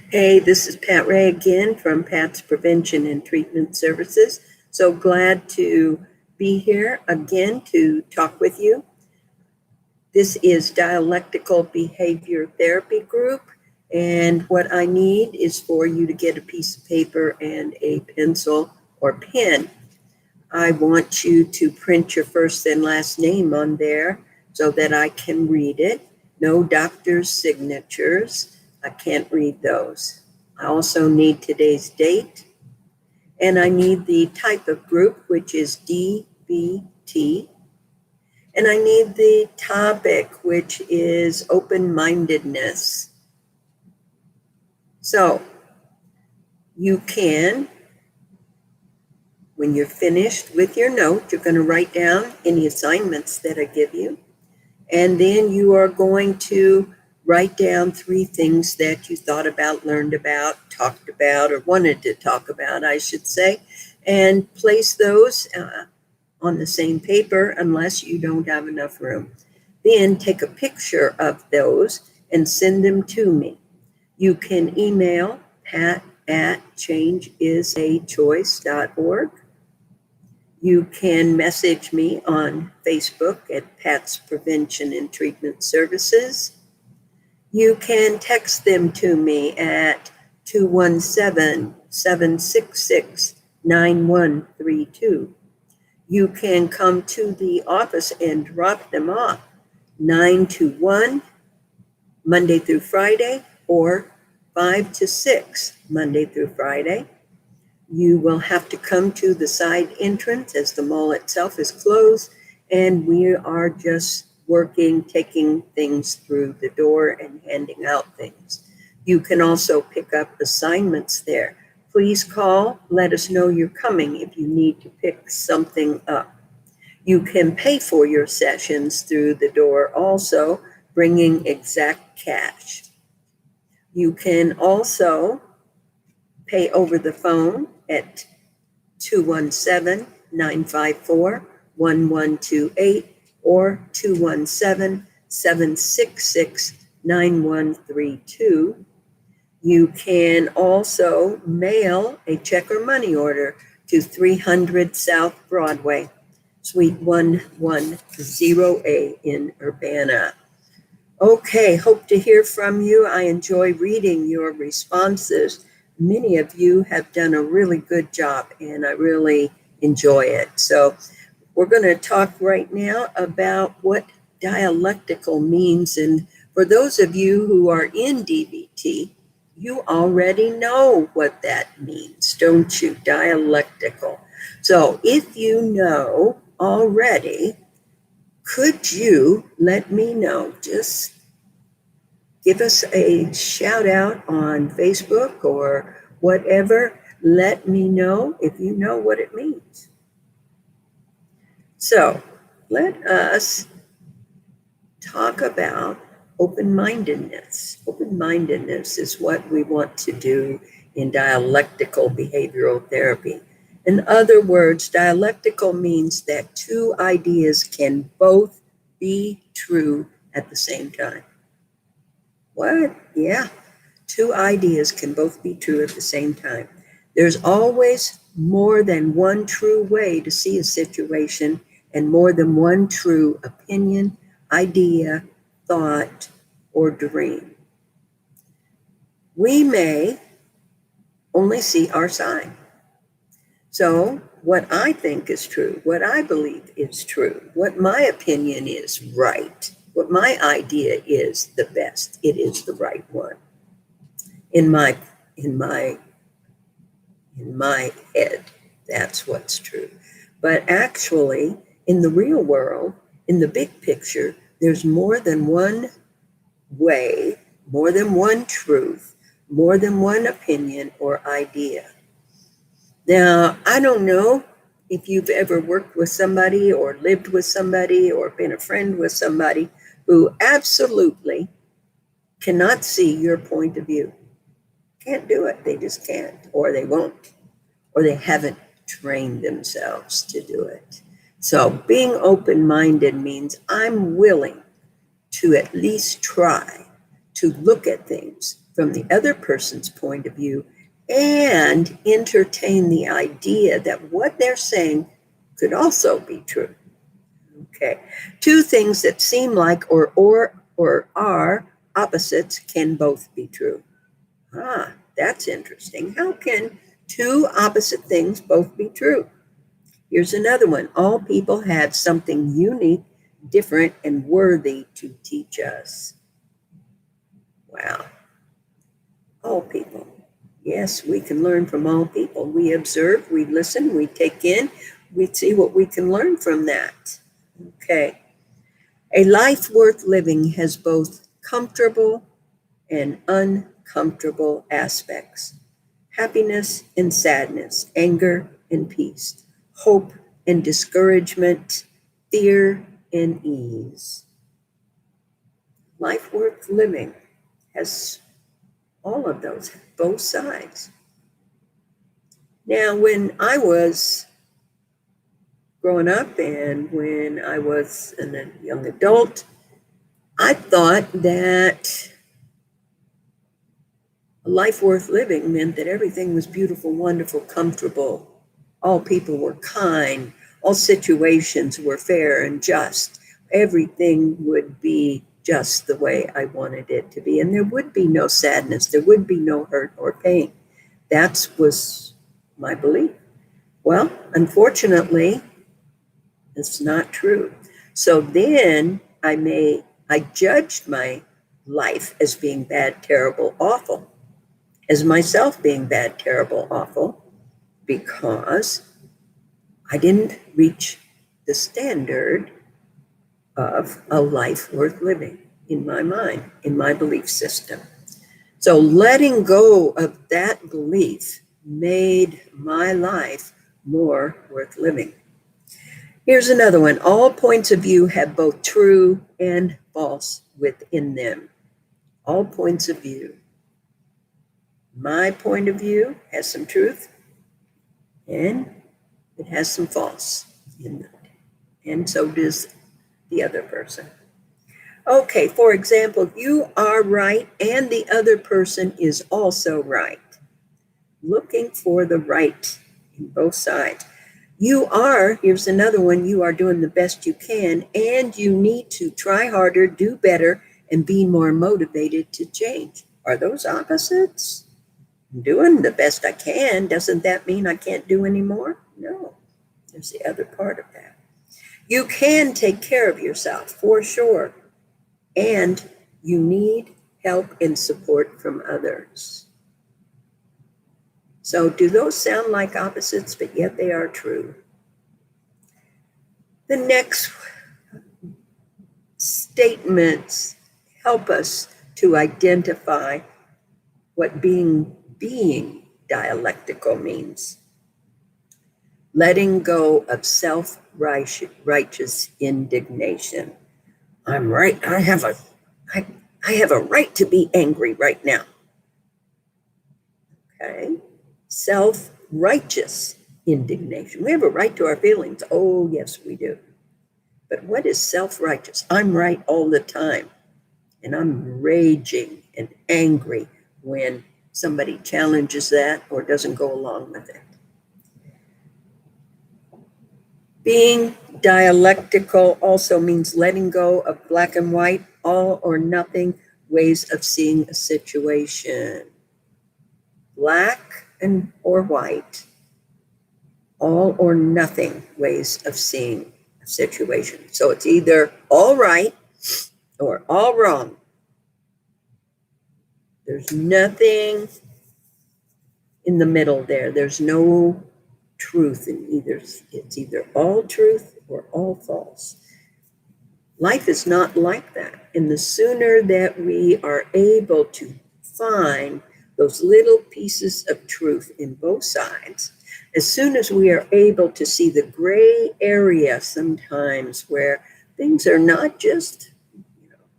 Hey, this is Pat Ray again from Pat's Prevention and Treatment Services. So glad to be here again to talk with you. This is Dialectical Behavior Therapy Group, and what I need is for you to get a piece of paper and a pencil or pen. I want you to print your first and last name on there so that I can read it. No doctor's signatures. I can't read those. I also need today's date, and I need the type of group, which is DBT, and I need the topic, which is open-mindedness. So you can, when you're finished with your note, you're going to write down any assignments that I give you, and then you are going to write down 3 things that you thought about, learned about, talked about, or wanted to talk about, I should say, and place those on the same paper unless you don't have enough room. Then take a picture of those and send them to me. You can email pat@changeisachoice.org. You can message me on Facebook at Pat's Prevention and Treatment Services. You can text them to me at 217-766-9132. You can come to the office and drop them off 9 to 1, Monday through Friday, or 5 to 6, Monday through Friday. You will have to come to the side entrance as the mall itself is closed, and we are just working, taking things through the door and handing out things. You can also pick up assignments there. Please call, let us know you're coming if you need to pick something up. You can pay for your sessions through the door also, bringing exact cash. You can also pay over the phone at 217-954-1128 or 217-766-9132. You can also mail a check or money order to 300 South Broadway, Suite 110A in Urbana. Okay, hope to hear from you. I enjoy reading your responses. Many of you have done a really good job, and I really enjoy it. So we're going to talk right now about what dialectical means. And for those of you who are in DBT, you already know what that means, don't you? Dialectical. So if you know already, could you let me know? Just give us a shout out on Facebook or whatever. Let me know if you know what it means. So let us talk about open-mindedness. Open-mindedness is what we want to do in dialectical behavioral therapy. In other words, dialectical means that 2 ideas can both be true at the same time. What? Yeah, 2 ideas can both be true at the same time. There's always more than one true way to see a situation and more than one true opinion, idea, thought, or dream. We may only see our side. So what I think is true, what I believe is true, what my opinion is right, what my idea is the best, it is the right one. In my head, that's what's true. But actually, in the real world, in the big picture, there's more than one way, more than one truth, more than one opinion or idea. Now, I don't know if you've ever worked with somebody or lived with somebody or been a friend with somebody who absolutely cannot see your point of view. Can't do it. They just can't, or they won't, or they haven't trained themselves to do it. So being open-minded means I'm willing to at least try to look at things from the other person's point of view and entertain the idea that what they're saying could also be true. Okay. Two things that seem like or are opposites can both be true. Ah, that's interesting. How can two opposite things both be true? Here's another one. All people have something unique, different, and worthy to teach us. Wow. All people. Yes, we can learn from all people. We observe, we listen, we take in, we see what we can learn from that. Okay. A life worth living has both comfortable and uncomfortable aspects. Happiness and sadness, anger and peace, hope and discouragement, fear and ease. Life worth living has all of those, both sides. Now, when I was growing up and when I was a young adult, I thought that a life worth living meant that everything was beautiful, wonderful, comfortable. All people were kind. All situations were fair and just. Everything would be just the way I wanted it to be. And there would be no sadness. There would be no hurt or pain. That was my belief. Well, unfortunately, it's not true. So then I judged my life as being bad, terrible, awful, as myself being bad, terrible, awful, because I didn't reach the standard of a life worth living in my mind, in my belief system. So letting go of that belief made my life more worth living. Here's another one. All points of view have both true and false within them. All points of view. My point of view has some truth and it has some false in it. And so does the other person. Okay, for example, you are right and the other person is also right. Looking for the right in both sides. Here's another one, you are doing the best you can and you need to try harder, do better, and be more motivated to change. Are those opposites? I'm doing the best I can. Doesn't that mean I can't do any more? No, there's the other part of that. You can take care of yourself for sure. And you need help and support from others. So do those sound like opposites, but yet they are true? The next statements help us to identify what being dialectical means. Letting go of self-righteous indignation. I'm right. I have a right to be angry right now. Okay. Self-righteous indignation. We have a right to our feelings. Oh, yes, we do. But what is self-righteous? I'm right all the time. And I'm raging and angry when somebody challenges that or doesn't go along with it. Being dialectical also means letting go of black and white, all or nothing ways of seeing a situation. Black and or white, all or nothing ways of seeing a situation. So it's either all right or all wrong. There's nothing in the middle there. There's no truth in either. It's either all truth or all false. Life is not like that. And the sooner that we are able to find those little pieces of truth in both sides, as soon as we are able to see the gray area sometimes where things are not just,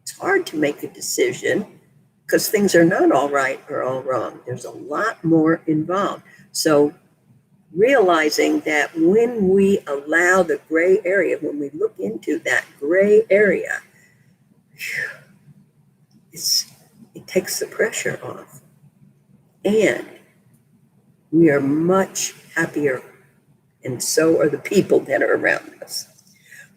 it's hard to make a decision because things are not all right or all wrong. There's a lot more involved. So realizing that when we allow the gray area, when we look into that gray area, it takes the pressure off. And we are much happier, and so are the people that are around us.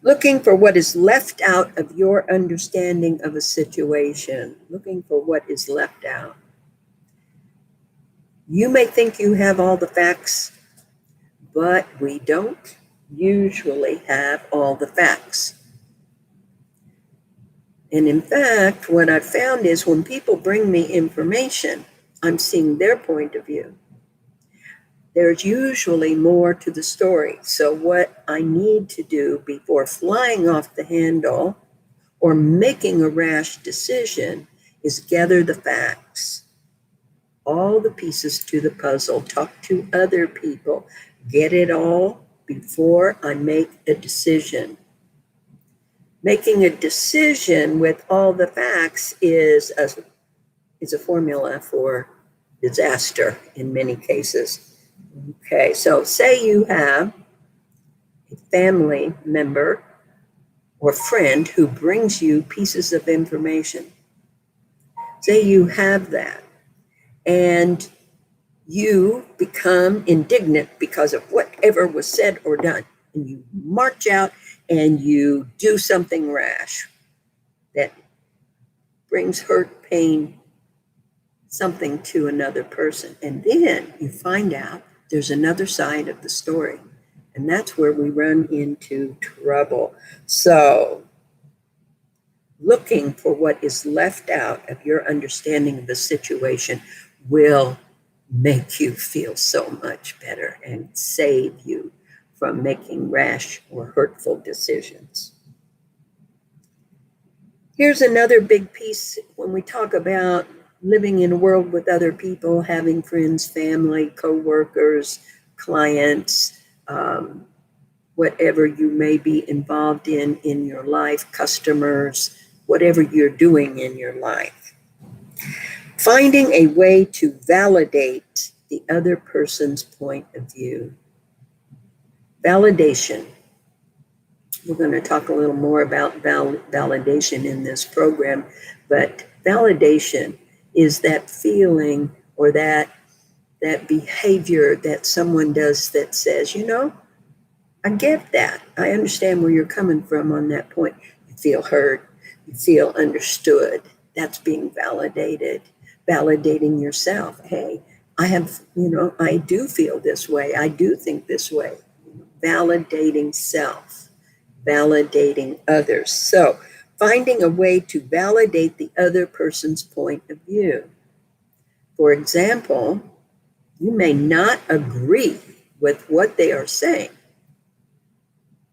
Looking for what is left out of your understanding of a situation. Looking for what is left out. You may think you have all the facts, but we don't usually have all the facts. And in fact, what I've found is when people bring me information, I'm seeing their point of view. There's usually more to the story. So what I need to do before flying off the handle or making a rash decision is gather the facts, all the pieces to the puzzle, talk to other people, get it all before I make a decision. Making a decision with all the facts is a formula for disaster in many cases. Okay, so say you have a family member or friend who brings you pieces of information. Say you have that, and you become indignant because of whatever was said or done, and you march out and you do something rash that brings hurt, pain, something to another person. And then you find out there's another side of the story. And that's where we run into trouble. So looking for what is left out of your understanding of the situation will make you feel so much better and save you from making rash or hurtful decisions. Here's another big piece when we talk about living in a world with other people, having friends, family, co-workers, clients, whatever you may be involved in your life, customers, whatever you're doing in your life. Finding a way to validate the other person's point of view. Validation. We're going to talk a little more about validation in this program, but validation is that feeling or that behavior that someone does that says, you know, I get that. I understand where you're coming from on that point. You feel heard. You feel understood. That's being validated. Validating yourself. Hey, I do feel this way. I do think this way. Validating self. Validating others. So finding a way to validate the other person's point of view. For example, you may not agree with what they are saying,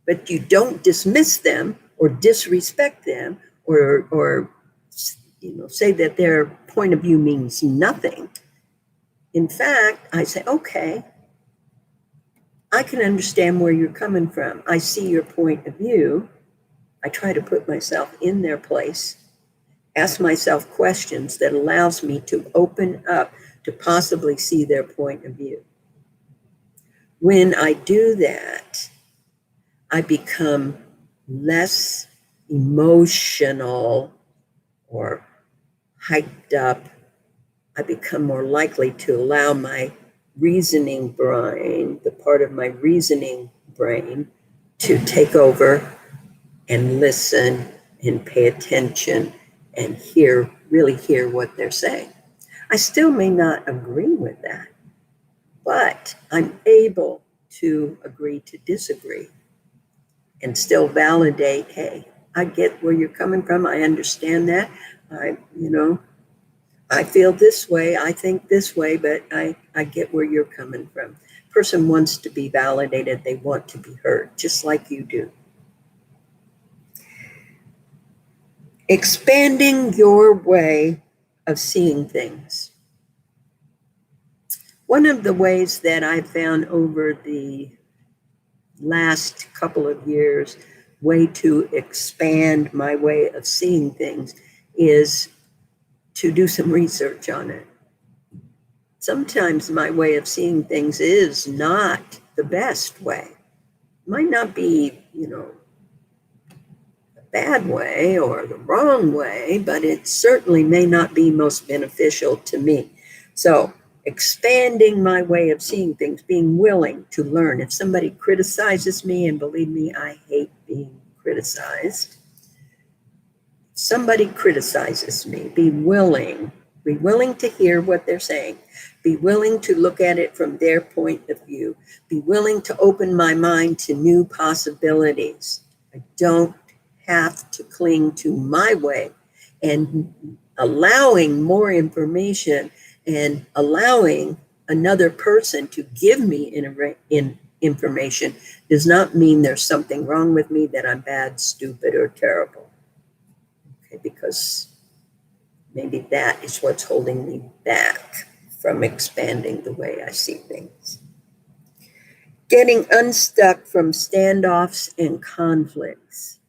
but you don't dismiss them or disrespect them or say that their point of view means nothing. In fact, I say, okay, I can understand where you're coming from. I see your point of view. I try to put myself in their place, ask myself questions that allows me to open up to possibly see their point of view. When I do that, I become less emotional or hyped up. I become more likely to allow my reasoning brain, the part of my reasoning brain, to take over and listen and pay attention and really hear what they're saying. I still may not agree with that, but I'm able to agree to disagree and still validate, hey, I get where you're coming from. I understand that. I feel this way. I think this way, but I get where you're coming from. Person wants to be validated. They want to be heard, just like you do. Expanding your way of seeing things. One of the ways that I've found over the last couple of years, way to expand my way of seeing things is to do some research on it. Sometimes my way of seeing things is not the best way. Might not be, bad way or the wrong way, but it certainly may not be most beneficial to me. So expanding my way of seeing things, being willing to learn. If somebody criticizes me, and believe me, I hate being criticized. Somebody criticizes me, be willing to hear what they're saying, be willing to look at it from their point of view, be willing to open my mind to new possibilities. I don't have to cling to my way, and allowing more information and allowing another person to give me information does not mean there's something wrong with me, that I'm bad, stupid, or terrible. Okay, because maybe that is what's holding me back from expanding the way I see things. Getting unstuck from standoffs and conflicts.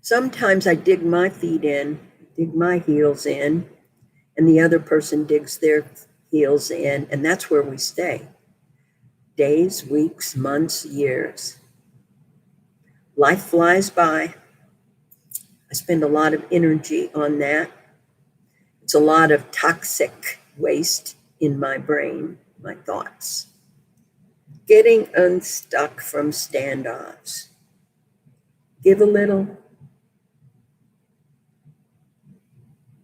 Sometimes I dig my feet in, dig my heels in, and the other person digs their heels in, and that's where we stay. Days, weeks, months, years. Life flies by. I spend a lot of energy on that. It's a lot of toxic waste in my brain, my thoughts. Getting unstuck from standoffs. Give a little,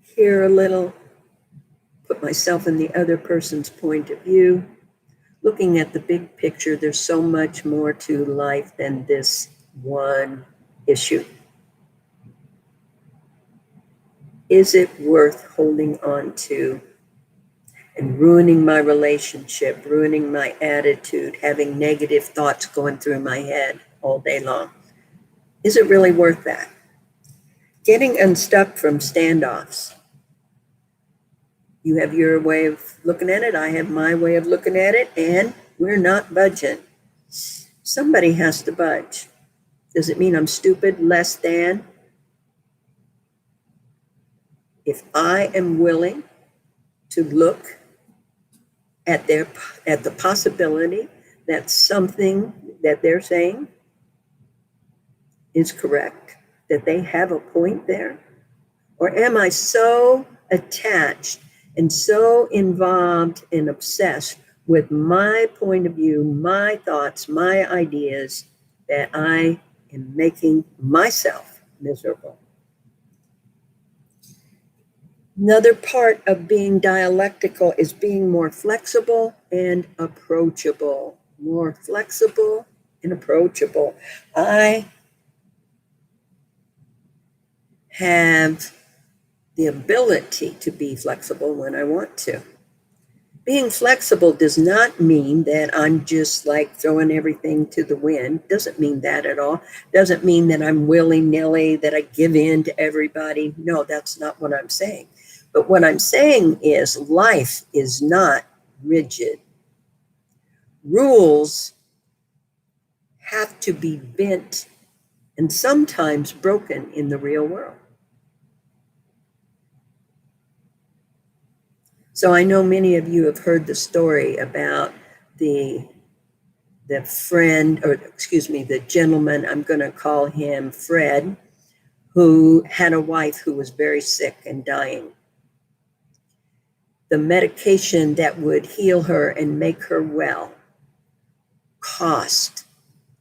hear a little, put myself in the other person's point of view. Looking at the big picture, there's so much more to life than this one issue. Is it worth holding on to and ruining my relationship, ruining my attitude, having negative thoughts going through my head all day long? Is it really worth that? Getting unstuck from standoffs. You have your way of looking at it, I have my way of looking at it, and we're not budging. Somebody has to budge. Does it mean I'm stupid, less than? If I am willing to look at the possibility that something that they're saying is correct, that they have a point there, or am I so attached and so involved and obsessed with my point of view, my thoughts, my ideas, that I am making myself miserable? Another part of being dialectical is being more flexible and approachable. More flexible and approachable. I have the ability to be flexible when I want to. Being flexible does not mean that I'm just like throwing everything to the wind. Doesn't mean that at all. Doesn't mean that I'm willy-nilly, that I give in to everybody. No, that's not what I'm saying. But what I'm saying is life is not rigid. Rules have to be bent and sometimes broken in the real world. So I know many of you have heard the story about the gentleman, I'm going to call him Fred, who had a wife who was very sick and dying. The medication that would heal her and make her well cost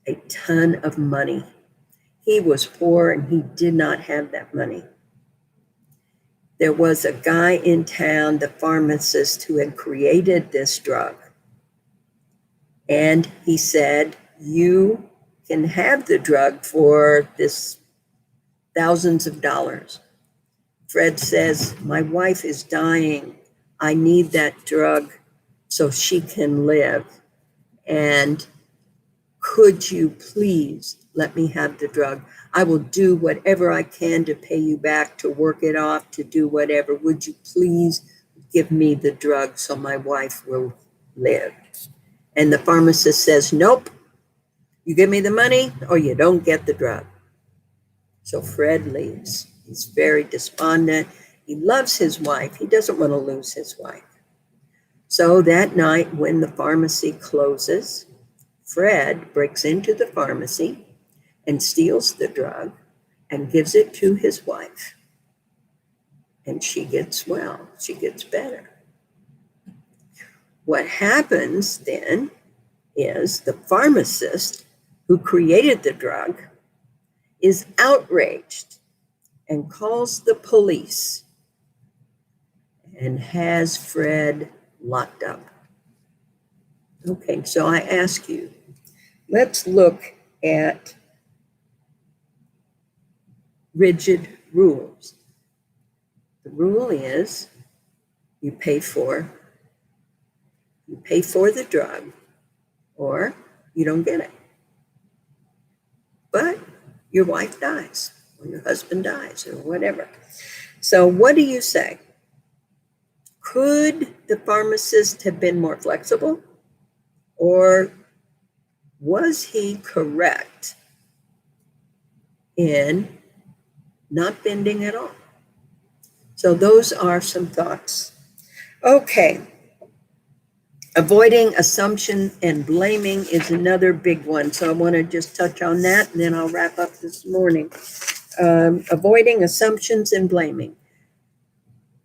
a ton of money. He was poor and he did not have that money. There was a guy in town, the pharmacist, who had created this drug. And he said, you can have the drug for this thousands of dollars. Fred says, my wife is dying. I need that drug so she can live. And could you please let me have the drug? I will do whatever I can to pay you back, to work it off, to do whatever. Would you please give me the drug so my wife will live? And the pharmacist says, nope, you give me the money or you don't get the drug. So Fred leaves. He's very despondent. He loves his wife. He doesn't want to lose his wife. So that night when the pharmacy closes, Fred breaks into the pharmacy and steals the drug and gives it to his wife. And she gets well, she gets better. What happens then is the pharmacist who created the drug is outraged and calls the police and has Fred locked up. Okay, so I ask you, let's look at rigid rules. The rule is you pay for the drug or you don't get it. But your wife dies or your husband dies or whatever. So what do you say? Could the pharmacist have been more flexible, or was he correct in not bending at all? So those are some thoughts. Okay. Avoiding assumption and blaming is another big one. So I want to just touch on that, and then I'll wrap up this morning. Avoiding assumptions and blaming.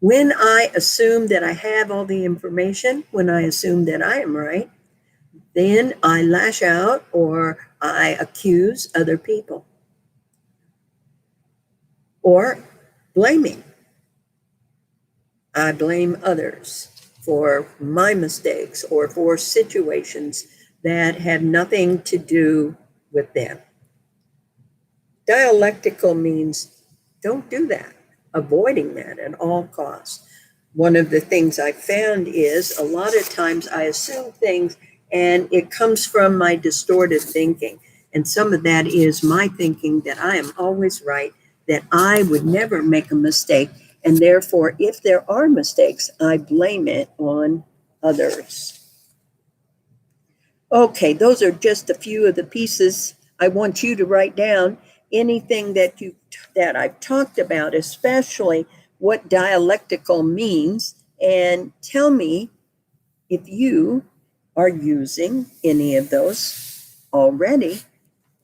When I assume that I have all the information, when I assume that I am right, then I lash out or I accuse other people. Or blaming. I blame others for my mistakes or for situations that had nothing to do with them. Dialectical means don't do that, avoiding that at all costs. One of the things I found is a lot of times I assume things and it comes from my distorted thinking. And some of that is my thinking that I am always right, that I would never make a mistake. And therefore, if there are mistakes, I blame it on others. Okay, those are just a few of the pieces I want you to write down. Anything that I've talked about, especially what dialectical means, and tell me if you are using any of those already.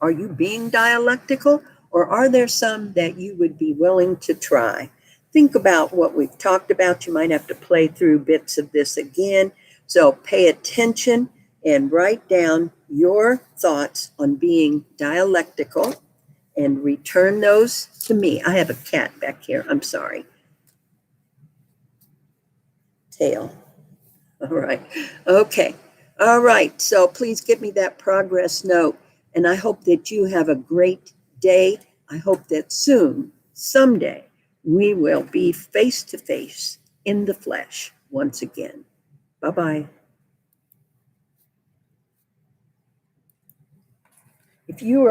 Are you being dialectical, or are there some that you would be willing to try? Think about what we've talked about. You might have to play through bits of this again. So pay attention and write down your thoughts on being dialectical and return those to me. I have a cat back here. I'm sorry. Tail. All right. Okay. All right. So please give me that progress note. And I hope that you have a great day. I hope that soon, someday, we will be face to face in the flesh once again. Bye-bye. If you are